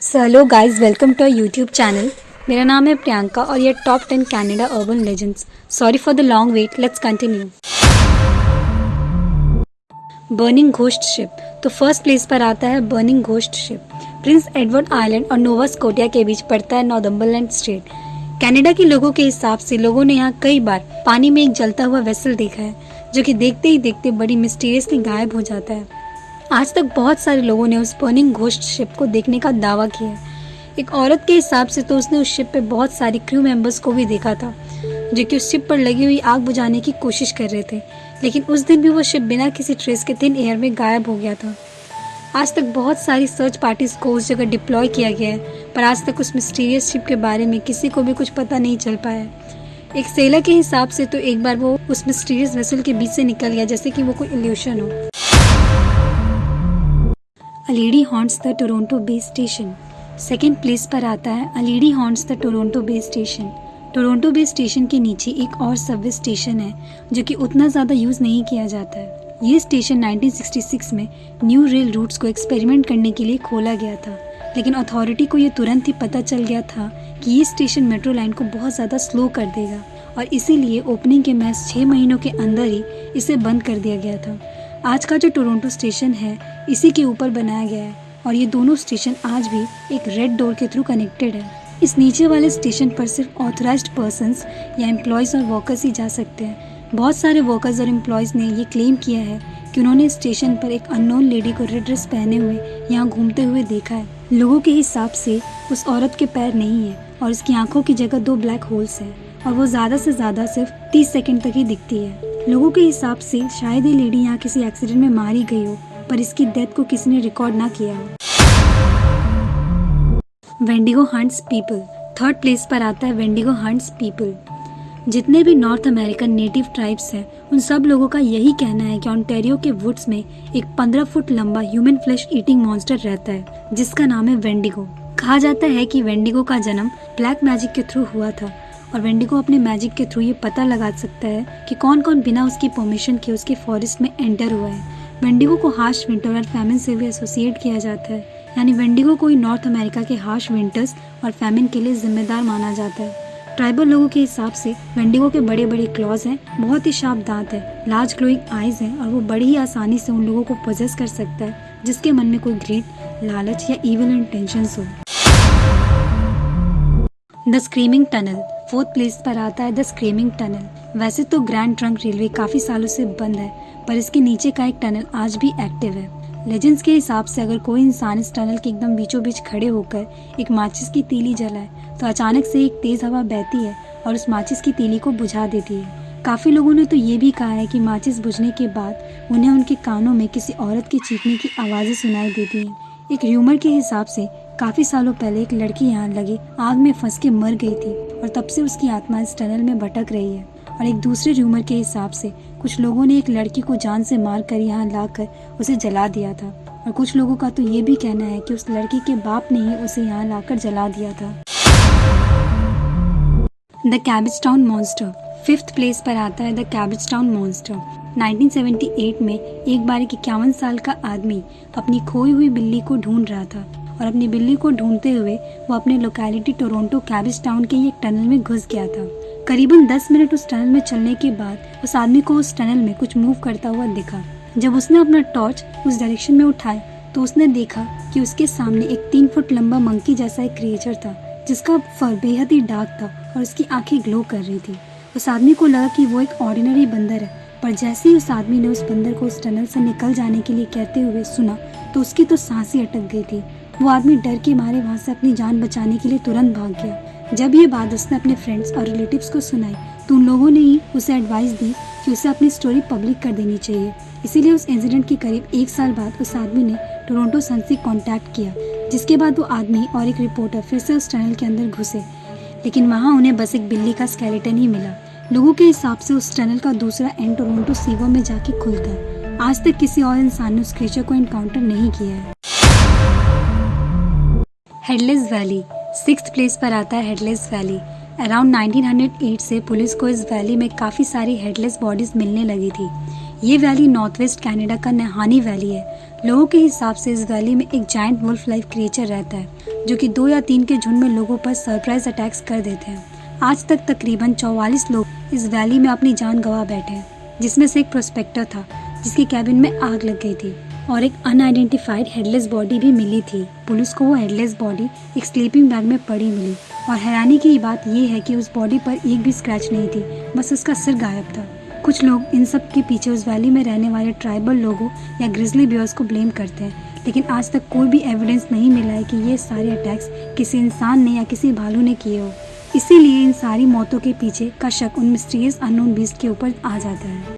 So hello guys, welcome to YouTube channel. मेरा नाम है प्रियंका और ये top 10 Canada urban legends. Sorry for the long wait, let's continue. Burning ghost ship. तो first place पर आता है burning ghost ship. Prince Edward Island और नोवा स्कोटिया के बीच पड़ता है नॉर्थम्बरलैंड स्ट्रेट। कनाडा के लोगों के हिसाब से लोगों ने यहाँ कई बार पानी में एक जलता हुआ वेसल देखा है, जो कि देखते ही देखते बड़ी मिस्टीरियसली गायब हो जाता है। आज तक बहुत सारे लोगों ने उस बर्निंग घोस्ट शिप को देखने का दावा किया है। एक औरत के हिसाब से तो उसने उस शिप पे बहुत सारे क्रू मेंबर्स को भी देखा था, जो कि उस शिप पर लगी हुई आग बुझाने की कोशिश कर रहे थे, लेकिन उस दिन भी वो शिप बिना किसी ट्रेस के थिन एयर में गायब हो गया था। आज तक बहुत सारी सर्च पार्टीज को उस जगह डिप्लॉय किया गया है, पर आज तक उस मिस्टीरियस शिप के बारे में किसी को भी कुछ पता नहीं चल पाया। एक सेलर के हिसाब से तो एक बार वो उस मिस्टीरियस वेसल के बीच से निकल गया, जैसे कि वो कोई इल्यूशन हो। A lady haunts the Toronto Base Station। Second place पर आता है A lady haunts the Toronto Base Station। Toronto base station के नीचे एक और सबवे स्टेशन है, जो कि उतना ज़्यादा यूज़ नहीं किया जाता है। ये स्टेशन 1966 में न्यू रेल रूट्स को एक्सपेरिमेंट करने के लिए खोला गया था, लेकिन अथॉरिटी को ये तुरंत ही पता चल गया था कि ये स्टेशन मेट्रो लाइन को बहुत ज़्यादा स्लो कर देगा, और इसीलिए ओपनिंग के महज 6 महीनों के अंदर ही इसे बंद कर दिया गया था। आज का जो टोरंटो स्टेशन है इसी के ऊपर बनाया गया है, और ये दोनों स्टेशन आज भी एक रेड डोर के थ्रू कनेक्टेड है। इस नीचे वाले स्टेशन पर सिर्फ ऑथराइज्ड पर्सन्स या एम्प्लॉयज़ और वर्कर्स ही जा सकते हैं। बहुत सारे वर्कर्स और एम्प्लॉयज़ ने ये क्लेम किया है कि उन्होंने स्टेशन पर एक अननोन लेडी को रेड ड्रेस पहने हुए यहाँ घूमते हुए देखा है। लोगों के हिसाब से उस औरत के पैर नहीं है और उसकी आंखों की जगह 2 ब्लैक होल्स हैं, और वो ज़्यादा से ज़्यादा सिर्फ 30 सेकेंड तक ही दिखती है। लोगों के हिसाब से शायद ये लेडी यहाँ किसी एक्सीडेंट में मारी गई हो, पर इसकी डेथ को किसी ने रिकॉर्ड ना किया हो। Wendigo hunts people. Third place पर आता है वेंडिगो हंट्स पीपल। जितने भी नॉर्थ अमेरिकन नेटिव ट्राइब्स हैं, उन सब लोगों का यही कहना है कि ओंटारियो के वुड्स में एक 15 फुट लंबा ह्यूमन फ्लैश ईटिंग मॉन्स्टर रहता है, जिसका नाम है वेंडिगो। कहा जाता है कि वेंडिगो का जन्म ब्लैक मैजिक के थ्रू हुआ था, और वेंडिगो अपने मैजिक के थ्रू ये पता लगा सकता है कि कौन कौन बिना उसकी परमिशन के उसके फॉरेस्ट में एंटर हुआ है। वेंडिगो को हार्श विंटर और फैमिन से भी एसोसिएट किया जाता है, यानी वेंडिगो को ही नॉर्थ अमेरिका के हार्श विंटर्स और फैमिन के लिए जिम्मेदार माना जाता है। ट्राइबल लोगों के हिसाब से वेंडिगो के बड़े बड़े क्लॉज हैं, बहुत ही शार्प दांत है, लार्ज ग्लोइंग आईज हैं, और वो बड़ी ही आसानी से उन लोगों को पोजेस कर सकता है जिसके मन में कोई ग्रीड, लालच या इविल इंटेंशंस हो। The screaming tunnel. Fourth place पर आता है द स्क्रीमिंग टनल। वैसे तो ग्रैंड ट्रंक रेलवे काफ़ी सालों से बंद है, पर इसके नीचे का एक टनल आज भी एक्टिव है। लेजेंड्स के हिसाब से अगर कोई इंसान इस टनल के एकदम बीचों बीच खड़े होकर एक माचिस की तीली जलाए, तो अचानक से एक तेज़ हवा बहती है और उस माचिस की तीली को बुझा देती है। काफ़ी लोगों ने तो ये भी कहा है कि माचिस बुझने के बाद उन्हें उनके कानों में किसी औरत के चीखने की आवाज़ें सुनाई देती हैं। एक र्यूमर के हिसाब से काफ़ी सालों पहले एक लड़की यहाँ लगी आग में फंस के मर गई थी, और तब से उसकी आत्मा इस टनल में भटक रही है। और एक दूसरे र्यूमर के हिसाब से कुछ लोगों ने एक लड़की को जान से मार कर यहाँ लाकर उसे जला दिया था, और कुछ लोगों का तो ये भी कहना है कि उस लड़की के बाप ने ही उसे यहाँ लाकर जला दिया था। The cabbage town monster. Fifth place पर आता है द कैबेज टाउन मॉन्स्टर। 1978 में एक बार 51 साल का आदमी अपनी खोई हुई बिल्ली को ढूंढ रहा था, और अपनी बिल्ली को ढूंढते हुए वो अपने लोकेलिटी टोरंटो कैबेज टाउन के एक टनल में घुस गया था। करीबन 10 मिनट उस टनल में चलने के बाद उस आदमी को उस टनल में कुछ मूव करता हुआ दिखा। जब उसने अपना टॉर्च उस डायरेक्शन में उठाया, तो उसने देखा कि उसके सामने एक 3 फुट लंबा मंकी जैसा एक क्रिएचर था, जिसका फर बेहद ही डार्क था और उसकी आंखें ग्लो कर रही थी। उस आदमी को लगा कि वो एक ऑर्डिनरी बंदर है, पर जैसे ही उस आदमी ने उस बंदर को उस टनल से निकल जाने के लिए कहते हुए सुना, तो उसकी तो सांस ही अटक गई थी। वो आदमी डर के मारे वहाँ से अपनी जान बचाने के लिए तुरंत भाग गया। जब ये बात उसने अपने फ्रेंड्स और रिलेटिव्स को सुनाई, तो उन लोगों ने ही उसे एडवाइस दी कि उसे अपनी स्टोरी पब्लिक कर देनी चाहिए। इसीलिए उस इंसिडेंट के करीब 1 साल बाद उस आदमी ने टोरंटो सन से कॉन्टैक्ट किया, जिसके बाद वो आदमी और एक रिपोर्टर फिर से उस टनल के अंदर घुसे, लेकिन वहाँ उन्हें बस एक बिल्ली का स्केलेटन ही मिला। लोगों के हिसाब से उस टनल का दूसरा एंड टोरंटो सीवर में जाके खुलता है। आज तक किसी और इंसान ने उस क्रीचर को एनकाउंटर नहीं किया है। Headless valley. सिक्स्थ प्लेस पर आता है हेडलेस वैली। अराउंड 1908 से पुलिस को इस वैली में काफ़ी सारी हेडलेस बॉडीज़ मिलने लगी थी। ये वैली नॉर्थ वेस्ट कनाडा का नहानी वैली है। लोगों के हिसाब से इस वैली में एक जायंट वुल्फ लाइफ क्रिएचर रहता है जो कि 2 या 3 के झुंड में लोगों पर सरप्राइज अटैक्स कर देते हैं। आज तक तकरीबन 44 लोग इस वैली में अपनी जान गंवा बैठे हैं, जिसमें से एक प्रोस्पेक्टर था जिसके कैबिन में आग लग गई थी और एक अनआइडेंटिफाइड हेडलेस बॉडी भी मिली थी। पुलिस को वो हेडलेस बॉडी एक स्लीपिंग बैग में पड़ी मिली और हैरानी की बात यह है कि उस बॉडी पर एक भी स्क्रैच नहीं थी, बस उसका सिर गायब था। कुछ लोग इन सब के पीछे उस वैली में रहने वाले ट्राइबल लोगों या ग्रिजली बियर्स को ब्लेम करते हैं, लेकिन आज तक कोई भी एविडेंस नहीं मिला है कि ये सारे अटैक्स किसी इंसान ने या किसी भालू ने किए हो। इसीलिए इन सारी मौतों के पीछे का शक उन मिस्टीरियस अननोन बीस्ट के ऊपर आ जाता है।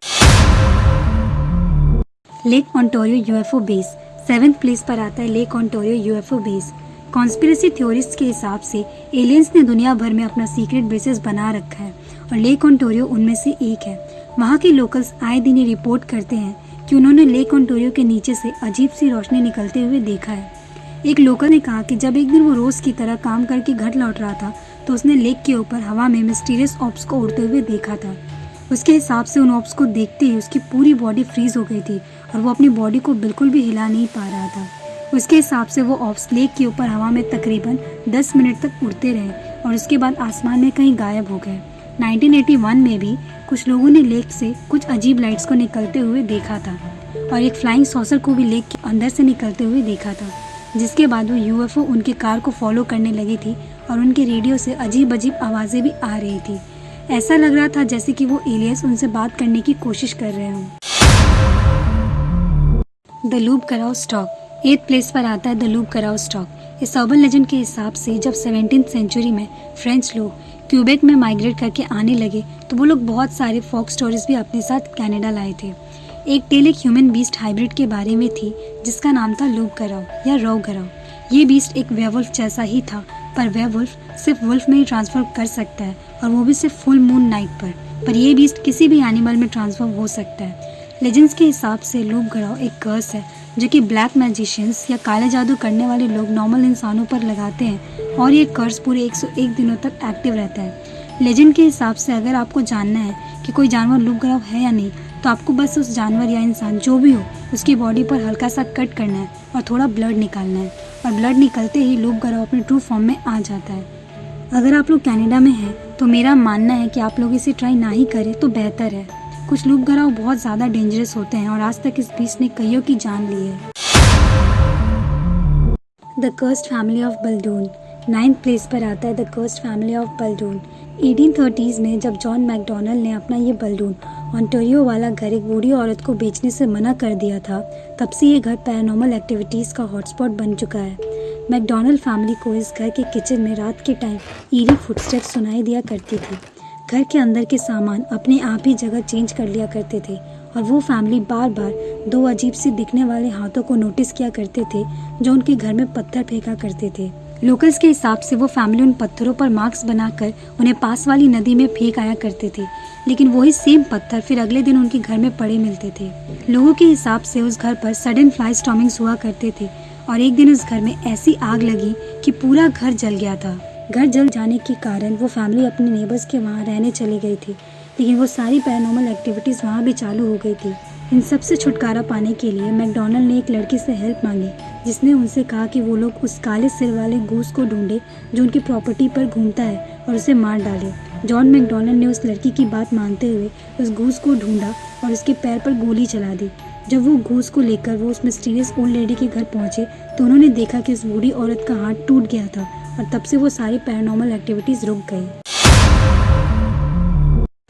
Lake Ontario UFO base 7th place पर आता है lake Ontario UFO base. Conspiracy theorist के हिसाब से एलियंस ने दुनिया भर में अपना सीक्रेट बेसेस बना रखा है और लेक ओंटारियो उनमें से एक है। वहाँ के लोकल्स आए दिन ये रिपोर्ट करते हैं कि उन्होंने लेक ओंटारियो के नीचे से अजीब सी रोशनी निकलते हुए देखा है। एक लोकल ने कहा कि जब एक दिन वो रोज की तरह काम करके घर लौट रहा था तो उसने लेक के ऊपर हवा में मिस्टीरियस ऑब्स को उड़ते हुए देखा था। उसके हिसाब से उन ऑब्स को देखते ही उसकी पूरी बॉडी फ्रीज हो गई थी और वो अपनी बॉडी को बिल्कुल भी हिला नहीं पा रहा था। उसके हिसाब से वो ऑब्स लेक के ऊपर हवा में तकरीबन 10 मिनट तक उड़ते रहे और उसके बाद आसमान में कहीं गायब हो गए। 1981 में भी कुछ लोगों ने लेक से कुछ अजीब लाइट्स को निकलते हुए देखा था और एक फ्लाइंग सॉसर को भी लेक के अंदर से निकलते हुए देखा था, जिसके बाद वो यूएफओ उनके कार को फॉलो करने लगी थी और उनके रेडियो से अजीब अजीब आवाज़ें भी आ रही थी। ऐसा लग रहा था जैसे कि वो एलियंस उनसे बात करने की कोशिश कर रहे हों। द लूप कराओ स्टॉक 8th प्लेस पर आता है द लूप कराओ स्टॉक। इस अर्बन लेजेंड के हिसाब से जब 17th सेंचुरी में फ्रेंच लोग क्यूबेक में माइग्रेट करके आने लगे तो वो लोग बहुत सारे फोक स्टोरीज भी अपने साथ कनाडा लाए थे। एक टेल एक ह्यूमन बीस्ट हाइब्रिड के बारे में थी जिसका नाम था लूप कराओ या रॉ कराओ। ये बीस्ट एक वेयरवुल्फ जैसा ही था, पर वेयरवुल्फ सिर्फ वुल्फ में ही ट्रांसफॉर्म कर सकता है और वो भी सिर्फ फुल मून नाइट पर ये बीस्ट किसी भी एनिमल में ट्रांसफॉर्म हो सकता है। लेजेंड्स के हिसाब से लूप कराओ एक कर्स है जो कि ब्लैक मैजिशियंस या काले जादू करने वाले लोग नॉर्मल इंसानों पर लगाते हैं और ये कर्स पूरे 101 दिनों तक एक्टिव रहता है। लेजेंड के हिसाब से अगर आपको जानना है कि कोई जानवर लूप कराओ है या नहीं तो आपको बस उस जानवर या इंसान जो भी हो उसकी बॉडी पर हल्का सा कट करना है और थोड़ा ब्लड निकालना है और ब्लड निकलते ही लूप कराओ अपने ट्रू फॉर्म में आ जाता है। अगर आप लोग कनाडा में हैं तो मेरा मानना है कि आप लोग इसे ट्राई ना ही करें तो बेहतर है। कुछ लूप कराओ बहुत ज़्यादा डेंजरस होते हैं और आज तक इस बीस्ट ने कईयों की जान ली है। The cursed family of Baldoon 9th place पर आता है the cursed family of Baldoon. 1830s में जब जॉन मैकडोनल्ड ने अपना ये बल्डून ओंटारियो वाला घर एक बूढ़ी औरत को बेचने से मना कर दिया था, तब से ये घर पैरानॉर्मल एक्टिविटीज़ का हॉटस्पॉट बन चुका है। मैकडोनल्ड फैमिली को इस घर के किचन में रात के टाइम ईरी फुटस्टेप्स सुनाई दिया करती थी। घर के अंदर के सामान अपने आप ही जगह चेंज कर लिया करते थे और वो फैमिली बार बार 2 अजीब सी दिखने वाले हाथों को नोटिस किया करते थे जो उनके घर में पत्थर फेंका करते थे। लोकल्स के हिसाब से वो फैमिली उन पत्थरों पर मार्क्स बनाकर उन्हें पास वाली नदी में फेंक आया करते थे, लेकिन वही सेम पत्थर फिर अगले दिन उनके घर में पड़े मिलते थे। लोगों के हिसाब से उस घर पर सडन फ्लाई स्टॉर्मिंग्स हुआ करते थे और एक दिन उस घर में ऐसी आग लगी कि पूरा घर जल गया था। घर जल जाने के कारण वो फैमिली अपने नेबर्स के वहाँ रहने चली गई थी, लेकिन वो सारी पैरानॉर्मल एक्टिविटीज़ वहाँ भी चालू हो गई थी। इन सब से छुटकारा पाने के लिए मैकडोनल्ड ने एक लड़की से हेल्प मांगी, जिसने उनसे कहा कि वो लोग उस काले सिर वाले गूस को ढूंढे जो उनकी प्रॉपर्टी पर घूमता है और उसे मार डाले। जॉन मैकडोनल्ड ने उस लड़की की बात मानते हुए उस गूस को ढूंढा और उसके पैर पर गोली चला दी। जब वो गूस को लेकर वो उस मिस्टीरियस ओल्ड लेडी के घर पहुंचे तो उन्होंने देखा कि उस बूढ़ी औरत का हाथ टूट गया था और तब से वो सारी पैरानॉर्मल एक्टिविटीज रुक गई।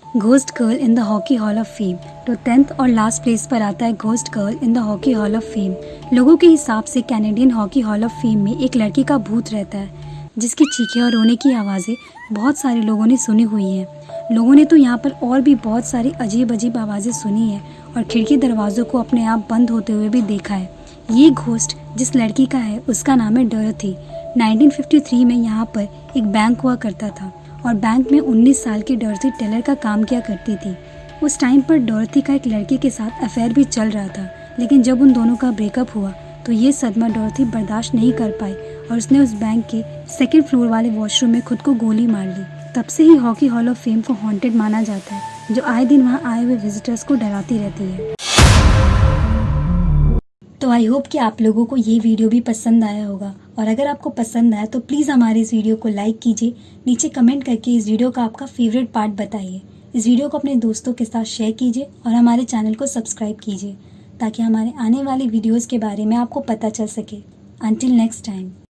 Ghost girl in the hockey hall of fame तो 10th और लास्ट प्लेस पर आता है ghost girl in the hockey hall of fame. लोगों के हिसाब से Canadian hockey hall of fame में एक लड़की का भूत रहता है जिसकी चीखें और रोने की आवाज़ें बहुत सारे लोगों ने सुनी हुई हैं। लोगों ने तो यहाँ पर और भी बहुत सारी अजीब अजीब आवाज़ें सुनी है और खिड़की दरवाज़ों को अपने आप बंद होते हुए भी देखा है। ये घोस्ट जिस लड़की का है उसका नाम है डोरथी। 1953 में यहाँ पर एक बैंक हुआ करता था और बैंक में 19 साल की डोरथी टेलर का काम किया करती थी। उस टाइम पर डोरथी का एक लड़के के साथ अफेयर भी चल रहा था, लेकिन जब उन दोनों का ब्रेकअप हुआ तो ये सदमा डोरथी बर्दाश्त नहीं कर पाई और उसने उस बैंक के 2nd फ्लोर वाले वॉशरूम में खुद को गोली मार ली। तब से ही हॉकी हॉल ऑफ फेम को हॉन्टेड माना जाता है, जो आए दिन वहाँ आए हुए विजिटर्स को डराती रहती है। तो आई होप कि आप लोगों को ये वीडियो भी पसंद आया होगा, और अगर आपको पसंद आया तो प्लीज़ हमारे इस वीडियो को लाइक कीजिए, नीचे कमेंट करके इस वीडियो का आपका फेवरेट पार्ट बताइए। इस वीडियो को अपने दोस्तों के साथ शेयर कीजिए और हमारे चैनल को सब्सक्राइब कीजिए ताकि हमारे आने वाले वीडियोज़ के बारे में आपको पता चल सके। Until next time.